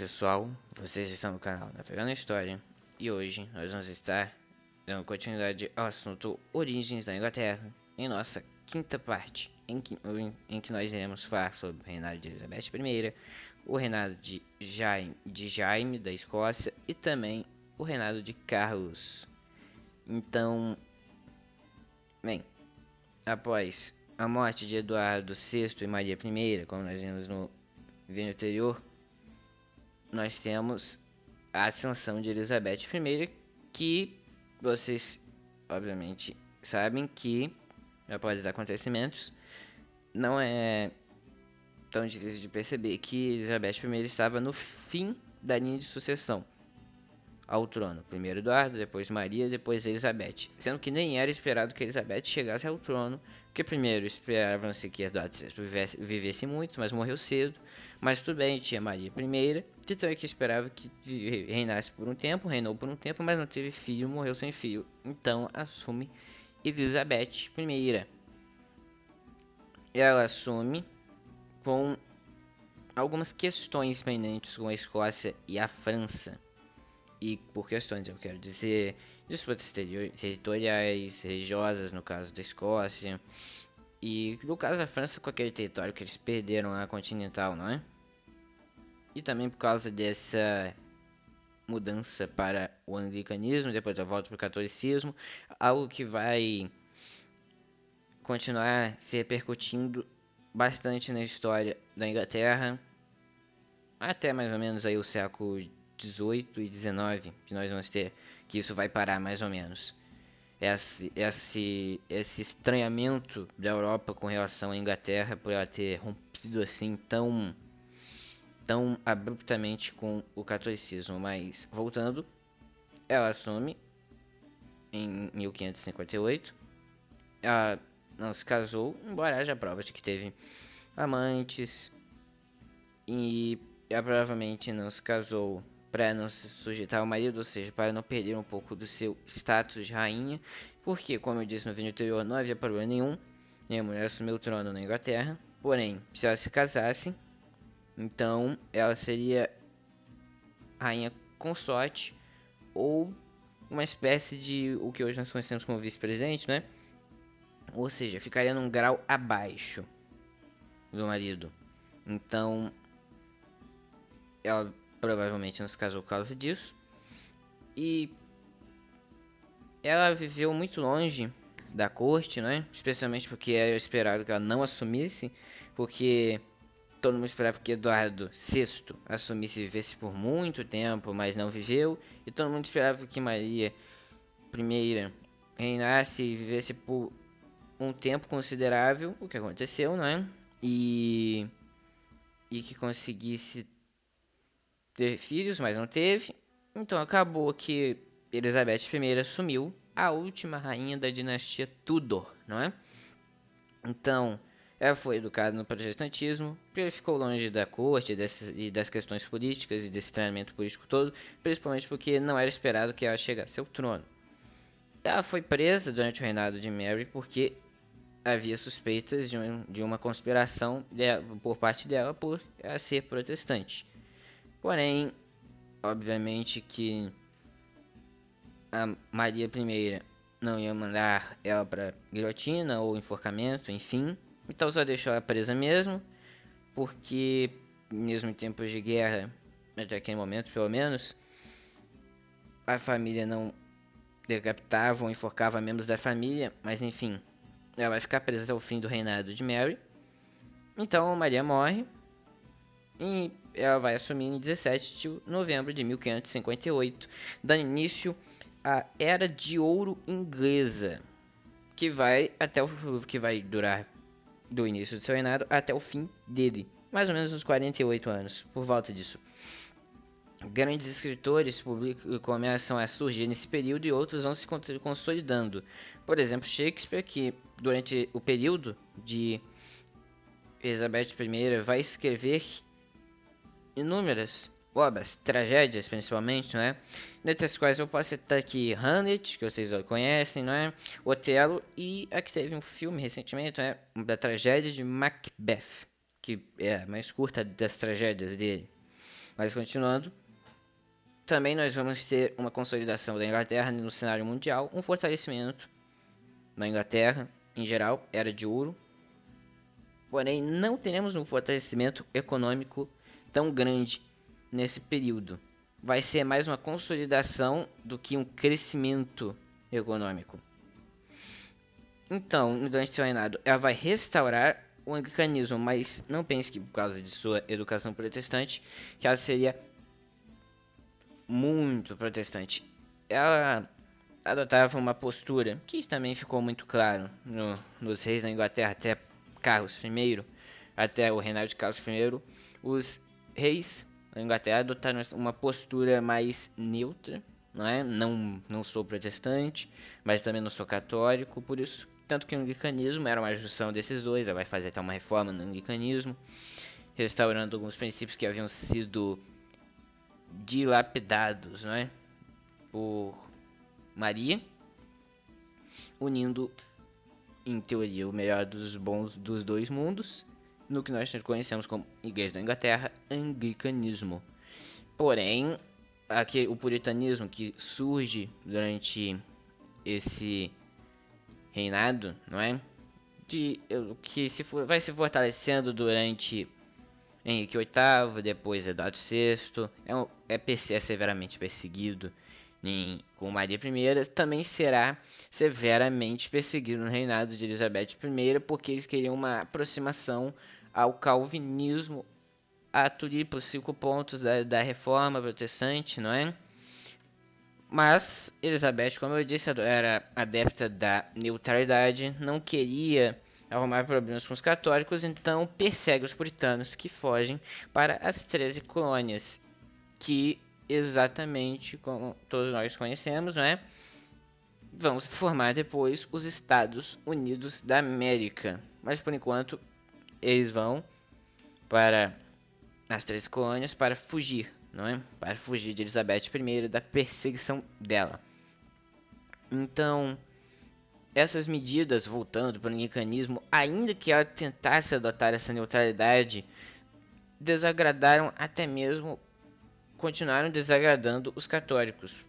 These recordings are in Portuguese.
pessoal, vocês estão no canal Navegando na História e hoje nós vamos estar dando continuidade ao assunto Origens da Inglaterra em nossa quinta parte, em que nós iremos falar sobre o reinado de Elizabeth I, o reinado de Jaime da Escócia e também o reinado de Carlos. Então, bem, após a morte de Eduardo VI e Maria I, como nós vimos no vídeo anterior, nós temos a ascensão de Elizabeth I, que vocês obviamente sabem que após os acontecimentos não é tão difícil de perceber que Elizabeth I estava no fim da linha de sucessão ao trono. Primeiro Eduardo, depois Maria, depois Elizabeth. Sendo que nem era esperado que Elizabeth chegasse ao trono, porque primeiro esperavam-se que Eduardo VI vivesse muito, mas morreu cedo. Mas tudo bem, tinha Maria I, que também que esperava que reinasse por um tempo, reinou por um tempo, mas não teve filho, morreu sem filho. Então assume Elizabeth I. Ela assume com algumas questões pendentes com a Escócia e a França. E por questões, eu quero dizer, disputas territoriais, religiosas, no caso da Escócia, e no caso da França, com aquele território que eles perderam na continental, não é? E também por causa dessa mudança para o anglicanismo, depois a volta para o catolicismo, algo que vai continuar se repercutindo bastante na história da Inglaterra, até mais ou menos aí o século 18 e 19, que nós vamos ter, que isso vai parar mais ou menos. Esse estranhamento da Europa com relação à Inglaterra por ela ter rompido assim tão abruptamente com o catolicismo. Mas voltando, ela assume em 1558. Ela não se casou, embora haja provas de que teve amantes, e ela provavelmente não se casou para não se sujeitar ao marido, ou seja, para não perder um pouco do seu status de rainha, porque, como eu disse no vídeo anterior, não havia problema nenhuma mulher assumir o trono na Inglaterra. Porém, se ela se casasse, então ela seria rainha consorte, ou uma espécie de o que hoje nós conhecemos como vice-presidente, né? Ou seja, ficaria num grau abaixo do marido. Então, ela provavelmente não se casou por causa disso. E ela viveu muito longe da corte, né? Especialmente porque era esperado que ela não assumisse, porque todo mundo esperava que Eduardo VI assumisse e vivesse por muito tempo, mas não viveu. E todo mundo esperava que Maria I reinasse e vivesse por um tempo considerável, o que aconteceu, não é? E que conseguisse ter filhos, mas não teve. Então acabou que Elizabeth I assumiu a última rainha da dinastia Tudor, não é? Então, ela foi educada no protestantismo, ficou longe da corte e das questões políticas e desse treinamento político todo, principalmente porque não era esperado que ela chegasse ao trono. Ela foi presa durante o reinado de Mary porque havia suspeitas de uma conspiração por parte dela por ela ser protestante. Porém, obviamente que a Maria I não ia mandar ela para guilhotina ou enforcamento, enfim. Então só deixou ela presa mesmo, porque mesmo em tempos de guerra, até aquele momento pelo menos, a família não decapitava ou enforcava membros da família, mas enfim, ela vai ficar presa até o fim do reinado de Mary. Então Maria morre e ela vai assumir em 17 de novembro de 1558, dando início à Era de Ouro Inglesa, que vai durar do início do seu reinado até o fim dele, mais ou menos uns 48 anos, por volta disso. Grandes escritores começam a surgir nesse período e outros vão se consolidando. Por exemplo, Shakespeare, que durante o período de Elizabeth I vai escrever inúmeras obras, tragédias principalmente, não é? Dentre as quais eu posso citar aqui Hamlet, que vocês já conhecem, não é? Otelo, e aqui teve um filme recentemente, não é? Da tragédia de Macbeth, que é a mais curta das tragédias dele. Mas continuando, também nós vamos ter uma consolidação da Inglaterra no cenário mundial, um fortalecimento na Inglaterra, em geral, era de ouro. Porém, não teremos um fortalecimento econômico tão grande nesse período. Vai ser mais uma consolidação do que um crescimento econômico. Então, durante seu reinado, ela vai restaurar o anglicanismo, mas não pense que por causa de sua educação protestante, que ela seria muito protestante. Ela adotava uma postura que também ficou muito claro nos reis da Inglaterra até Carlos I, até o reinado de Carlos I. Os reis da Inglaterra adotaram uma postura mais neutra, não é? Não sou protestante, mas também não sou católico, por isso, tanto que o anglicanismo era uma junção desses dois. Ela vai fazer até uma reforma no anglicanismo, restaurando alguns princípios que haviam sido dilapidados, não é? Por Maria, unindo, em teoria, o melhor dos bons dos dois mundos, no que nós conhecemos como Igreja da Inglaterra, anglicanismo. Porém, o puritanismo que surge durante esse reinado, não é? Vai se fortalecendo durante Henrique VIII, depois Eduardo VI, é severamente perseguido com Maria I, também será severamente perseguido no reinado de Elizabeth I, porque eles queriam uma aproximação ao calvinismo, a tulipa, os 5 pontos da reforma protestante, não é? Mas Elizabeth, como eu disse, era adepta da neutralidade, não queria arrumar problemas com os católicos, então persegue os puritanos que fogem para as 13 colônias, que exatamente como todos nós conhecemos, não é? Vão se formar depois os Estados Unidos da América. Mas por enquanto eles vão para as 13 colônias para fugir, não é? Para fugir de Elizabeth I, da perseguição dela. Então, essas medidas, voltando para o anglicanismo, ainda que ela tentasse adotar essa neutralidade, desagradaram até mesmo, continuaram desagradando os católicos.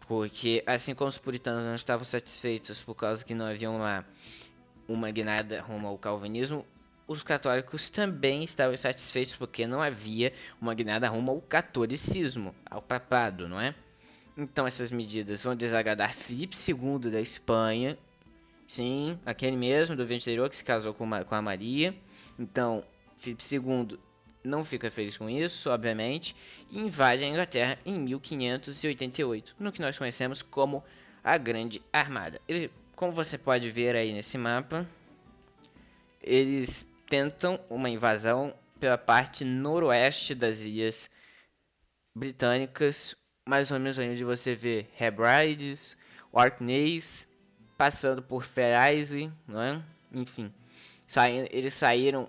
Porque, assim como os puritanos não estavam satisfeitos por causa que não havia uma guinada rumo ao calvinismo, os católicos também estavam satisfeitos porque não havia uma guinada rumo ao catolicismo, ao papado, não é? Então essas medidas vão desagradar Filipe II da Espanha, sim, aquele mesmo do vídeo anterior que se casou com a Maria. Então Filipe II não fica feliz com isso, obviamente, e invade a Inglaterra em 1588, no que nós conhecemos como a Grande Armada. Como você pode ver aí nesse mapa, eles tentam uma invasão pela parte noroeste das ilhas britânicas, mais ou menos onde você vê Hebrides, Orkneys, passando por Ferraise, não é? Enfim, eles saíram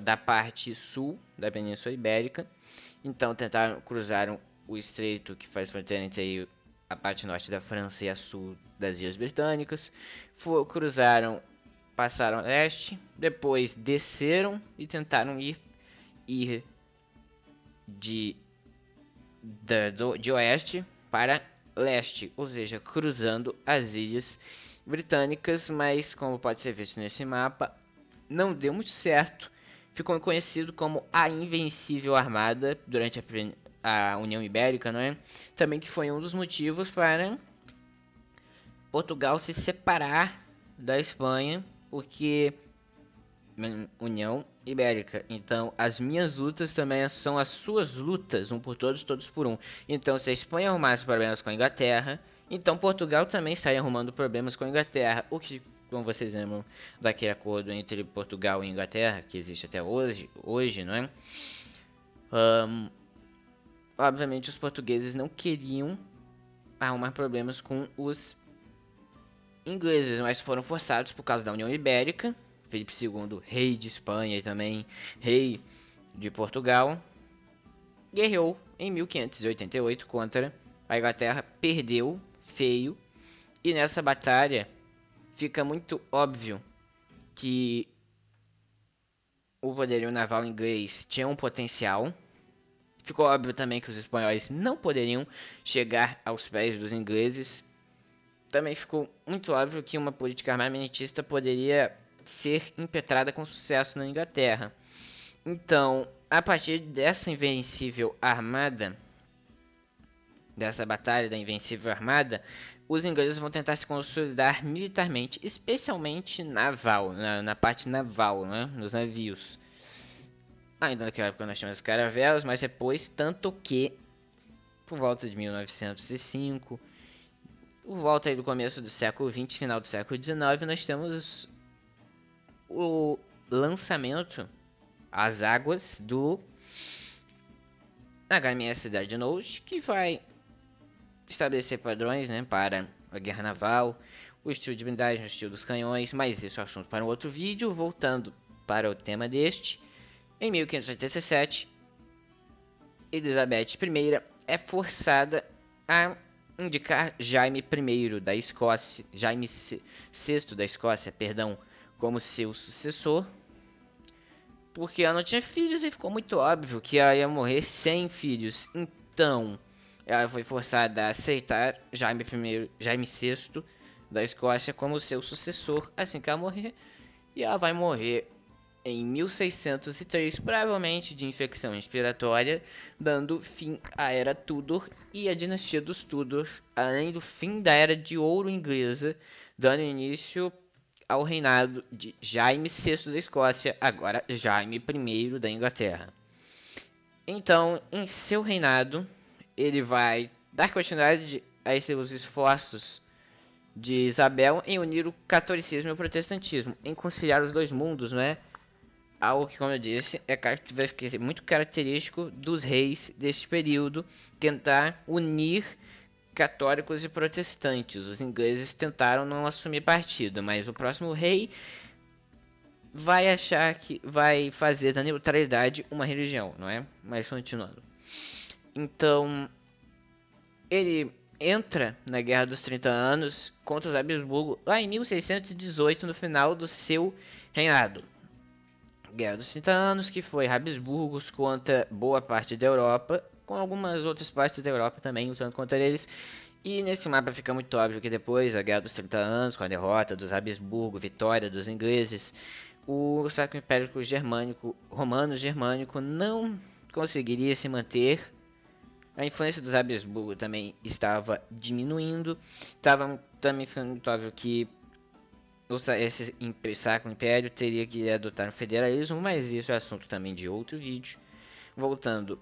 da parte sul da Península Ibérica, então cruzaram o estreito que faz fronteira entre a parte norte da França e a sul das Ilhas Britânicas, passaram a leste, depois desceram e tentaram ir de oeste para leste, ou seja, cruzando as ilhas britânicas, mas como pode ser visto nesse mapa, não deu muito certo. Ficou conhecido como a Invencível Armada durante a União Ibérica, não é? Também que foi um dos motivos para Portugal se separar da Espanha, porque União Ibérica. Então, as minhas lutas também são as suas lutas, um por todos, todos por um. Então, se a Espanha arrumasse problemas com a Inglaterra, então Portugal também estaria arrumando problemas com a Inglaterra, o que, como vocês lembram daquele acordo entre Portugal e Inglaterra, que existe até hoje, não é? Obviamente os portugueses não queriam arrumar problemas com os ingleses, mas foram forçados por causa da União Ibérica. Filipe II, rei de Espanha e também rei de Portugal, guerreou em 1588 contra a Inglaterra, perdeu feio, e nessa batalha fica muito óbvio que o poderio naval inglês tinha um potencial, Ficou óbvio também que os espanhóis não poderiam chegar aos pés dos ingleses. Também ficou muito óbvio que uma política armamentista poderia ser impetrada com sucesso na Inglaterra. Então, a partir dessa invencível armada, dessa batalha da invencível armada, os ingleses vão tentar se consolidar militarmente, especialmente naval, na parte naval, né, nos navios. Ainda naquela época nós tínhamos as caravelas, mas depois, tanto que, por volta de 1905, por volta aí do começo do século XX, final do século XIX, nós temos o lançamento às águas do HMS Dreadnought, que vai estabelecer padrões, né, para a guerra naval, o estilo de blindagem, o estilo dos canhões, mas isso é assunto para um outro vídeo. Voltando para o tema deste, em 1587, Elizabeth I é forçada a indicar Jaime I da Escócia, Jaime VI da Escócia, perdão, como seu sucessor, porque ela não tinha filhos e ficou muito óbvio que ela ia morrer sem filhos. Então, ela foi forçada a aceitar Jaime VI da Escócia como seu sucessor assim que ela morrer. E ela vai morrer em 1603, provavelmente de infecção respiratória, dando fim à Era Tudor e à dinastia dos Tudor, além do fim da Era de Ouro inglesa, dando início ao reinado de Jaime VI da Escócia, agora Jaime I da Inglaterra. Então, em seu reinado, ele vai dar continuidade a esses esforços de Isabel em unir o catolicismo e o protestantismo, em conciliar os dois mundos, né? Algo que, como eu disse, vai ser muito característico dos reis deste período, tentar unir católicos e protestantes. Os ingleses tentaram não assumir partido, mas o próximo rei vai achar que vai fazer da neutralidade uma religião, não é? Mas continuando. Então, ele entra na Guerra dos 30 Anos contra os Habsburgo lá em 1618, no final do seu reinado. Guerra dos 30 Anos, que foi Habsburgos contra boa parte da Europa, com algumas outras partes da Europa também lutando contra eles. E nesse mapa fica muito óbvio que depois da Guerra dos 30 Anos, com a derrota dos Habsburgo, vitória dos ingleses, o Sacro Império Romano-Germânico não conseguiria se manter. A influência dos Habsburgo também estava diminuindo. Estava também ficando muito óbvio que esse Sacro Império teria que adotar um federalismo, mas isso é assunto também de outro vídeo. Voltando,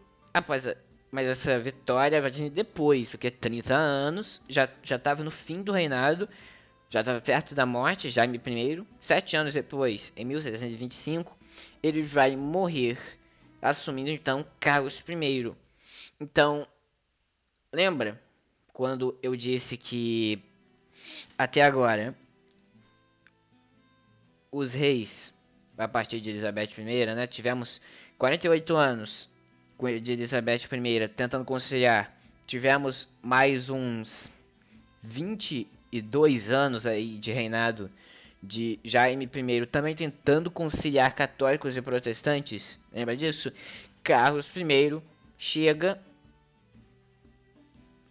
mas essa vitória vai vir depois, porque 30 anos, já estava no fim do reinado, já estava perto da morte, Jaime I. 7 anos depois, em 1725, ele vai morrer, assumindo então Carlos I. Então, lembra quando eu disse que até agora os reis, a partir de Elizabeth I, né, tivemos 48 anos de Elizabeth I tentando conciliar, tivemos mais uns 22 anos aí de reinado de Jaime I, também tentando conciliar católicos e protestantes. Lembra disso? Carlos I chega,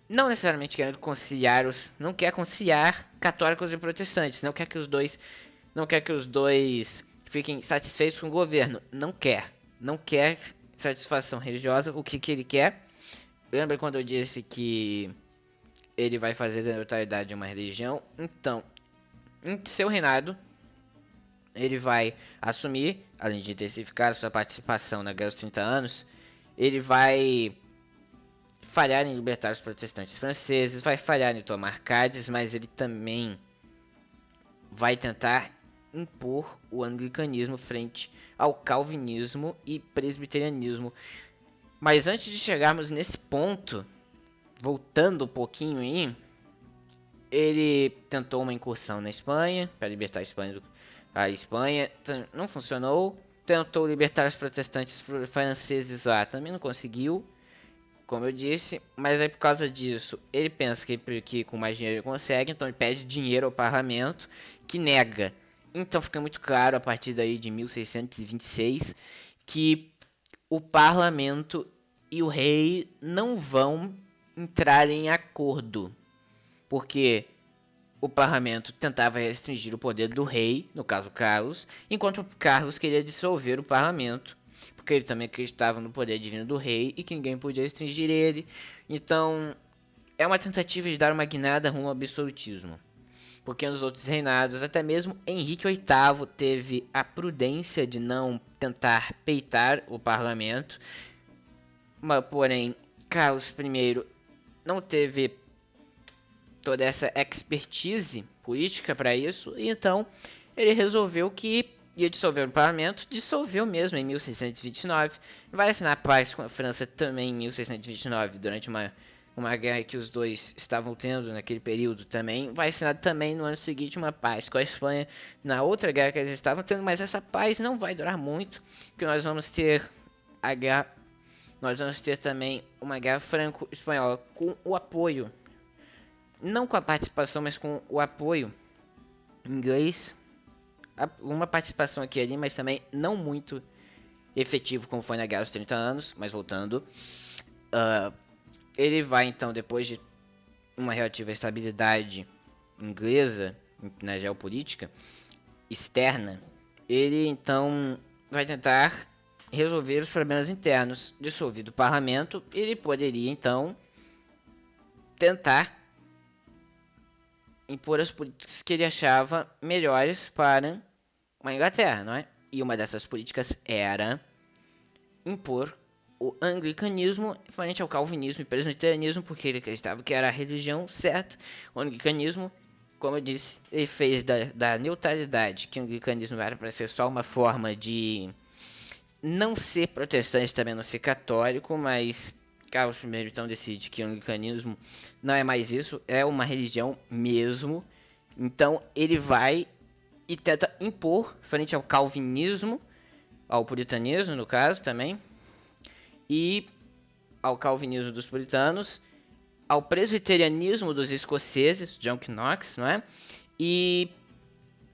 não necessariamente querendo conciliar não quer conciliar católicos e protestantes, não quer que os dois fiquem satisfeitos com o governo, não quer satisfação religiosa. O que ele quer? Lembra quando eu disse que ele vai fazer da neutralidade uma religião? Então, em seu reinado, ele vai assumir, além de intensificar sua participação na Guerra dos 30 Anos, ele vai falhar em libertar os protestantes franceses, vai falhar em tomar Cádiz, mas ele também vai tentar impor o anglicanismo frente ao calvinismo e presbiterianismo. Mas antes de chegarmos nesse ponto, voltando um pouquinho aí, ele tentou uma incursão na Espanha para libertar a Espanha, não funcionou. Tentou libertar os protestantes franceses lá, também não conseguiu, como eu disse. Mas aí, por causa disso, ele pensa que com mais dinheiro ele consegue, então ele pede dinheiro ao parlamento, que nega. Então fica muito claro a partir daí de 1626 que o parlamento e o rei não vão entrar em acordo, porque o parlamento tentava restringir o poder do rei, no caso Carlos, enquanto Carlos queria dissolver o parlamento, porque ele também acreditava no poder divino do rei e que ninguém podia restringir ele. Então, é uma tentativa de dar uma guinada rumo ao absolutismo. Porque nos outros reinados, até mesmo Henrique VIII teve a prudência de não tentar peitar o parlamento, mas, porém, Carlos I não teve toda essa expertise política para isso, e então ele resolveu que ia dissolver o parlamento, dissolveu mesmo em 1629, vai assinar paz com a França também em 1629, durante uma guerra que os dois estavam tendo naquele período também, vai assinar também no ano seguinte uma paz com a Espanha, na outra guerra que eles estavam tendo, mas essa paz não vai durar muito, porque nós vamos ter a guerra, nós vamos ter também uma guerra franco-espanhola com o apoio, não com a participação, mas com o apoio inglês, uma participação aqui e ali, mas também não muito efetivo como foi na Guerra dos 30 Anos, mas voltando, ele vai então, depois de uma relativa estabilidade inglesa na geopolítica externa, ele então vai tentar resolver os problemas internos. Dissolvido o parlamento, ele poderia então tentar impor as políticas que ele achava melhores para a Inglaterra, não é? E uma dessas políticas era impor o anglicanismo frente ao calvinismo e presbiterianismo, porque ele acreditava que era a religião certa. O anglicanismo, como eu disse, ele fez da neutralidade, que o anglicanismo era para ser só uma forma de não ser protestante, também não ser católico, mas Carlos I então decide que o anglicanismo não é mais isso, é uma religião mesmo. Então ele vai e tenta impor frente ao calvinismo, ao puritanismo no caso também, e ao calvinismo dos puritanos, ao presbiterianismo dos escoceses, John Knox, não é? E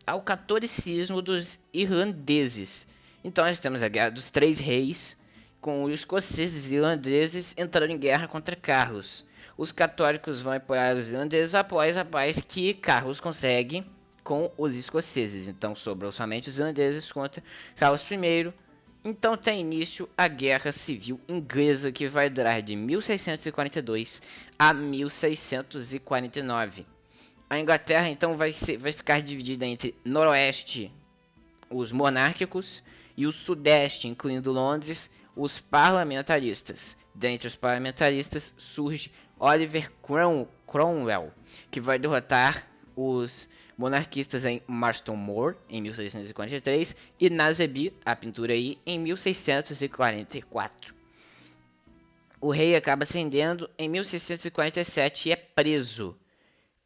ao catolicismo dos irlandeses. Então nós temos a Guerra dos Três Reis, com os escoceses e irlandeses entrando em guerra contra Carlos. Os católicos vão apoiar os irlandeses após a paz que Carlos consegue com os escoceses. Então sobram somente os irlandeses contra Carlos I. Então tem início a Guerra Civil Inglesa, que vai durar de 1642 a 1649. A Inglaterra então vai ficar dividida entre noroeste, os monárquicos, e o sudeste, incluindo Londres, os parlamentaristas. Dentre os parlamentaristas surge Oliver Cromwell, que vai derrotar os monarquistas em Marston Moor, em 1643, e Naseby, a pintura aí, em 1644. O rei acaba ascendendo em 1647 e é preso.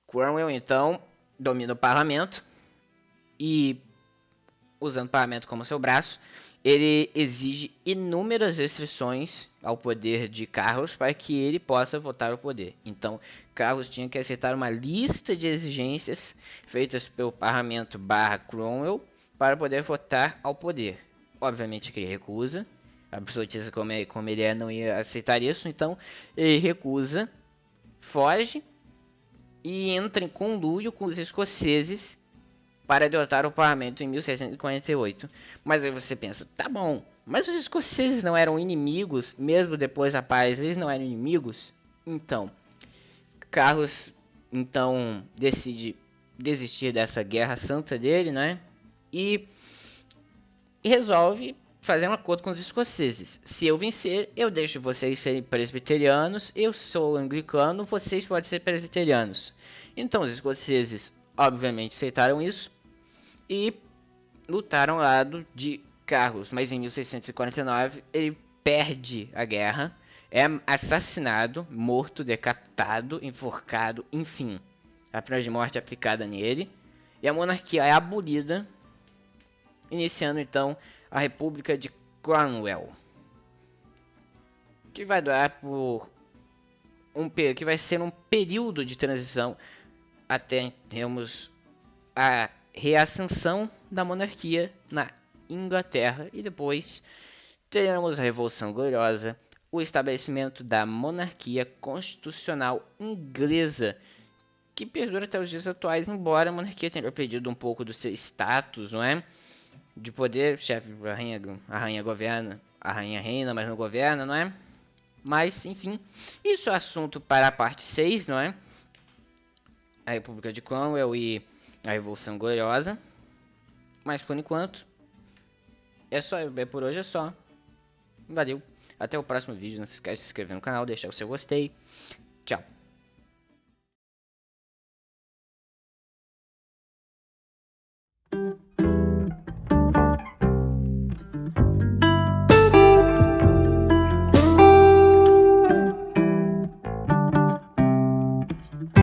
Cromwell, então, domina o parlamento e, usando o parlamento como seu braço, ele exige inúmeras restrições ao poder de Carlos para que ele possa votar o poder. Então, Carlos tinha que aceitar uma lista de exigências feitas pelo parlamento Cromwell para poder votar ao poder. Obviamente que ele recusa, absolutista como ele é, não ia aceitar isso, então ele recusa, foge e entra em conluio com os escoceses para derrotar o parlamento em 1648. Mas aí você pensa, tá bom, mas os escoceses não eram inimigos, mesmo depois da paz, eles não eram inimigos? Então, Carlos então decide desistir dessa guerra santa dele, né? E resolve fazer um acordo com os escoceses. Se eu vencer, eu deixo vocês serem presbiterianos, eu sou anglicano, vocês podem ser presbiterianos. Então os escoceses, obviamente, aceitaram isso e lutaram ao lado de Carlos. Mas em 1649 ele perde a guerra, é assassinado, morto, decapitado, enforcado, enfim. A pena de morte é aplicada nele e a monarquia é abolida, iniciando então a República de Cromwell, que vai durar por que vai ser um período de transição até termos a reascensão da monarquia na Inglaterra e depois teremos a Revolução Gloriosa, o estabelecimento da monarquia constitucional inglesa, que perdura até os dias atuais, embora a monarquia tenha perdido um pouco do seu status, não é? De poder, chefe, a rainha governa, a rainha reina, mas não governa, não é? Mas, enfim, isso é assunto para a parte 6, não é? A República de Cromwell e a Revolução Gloriosa. Mas por enquanto, por hoje é só. Valeu, até o próximo vídeo, não se esqueça de se inscrever no canal, deixar o seu gostei. Tchau.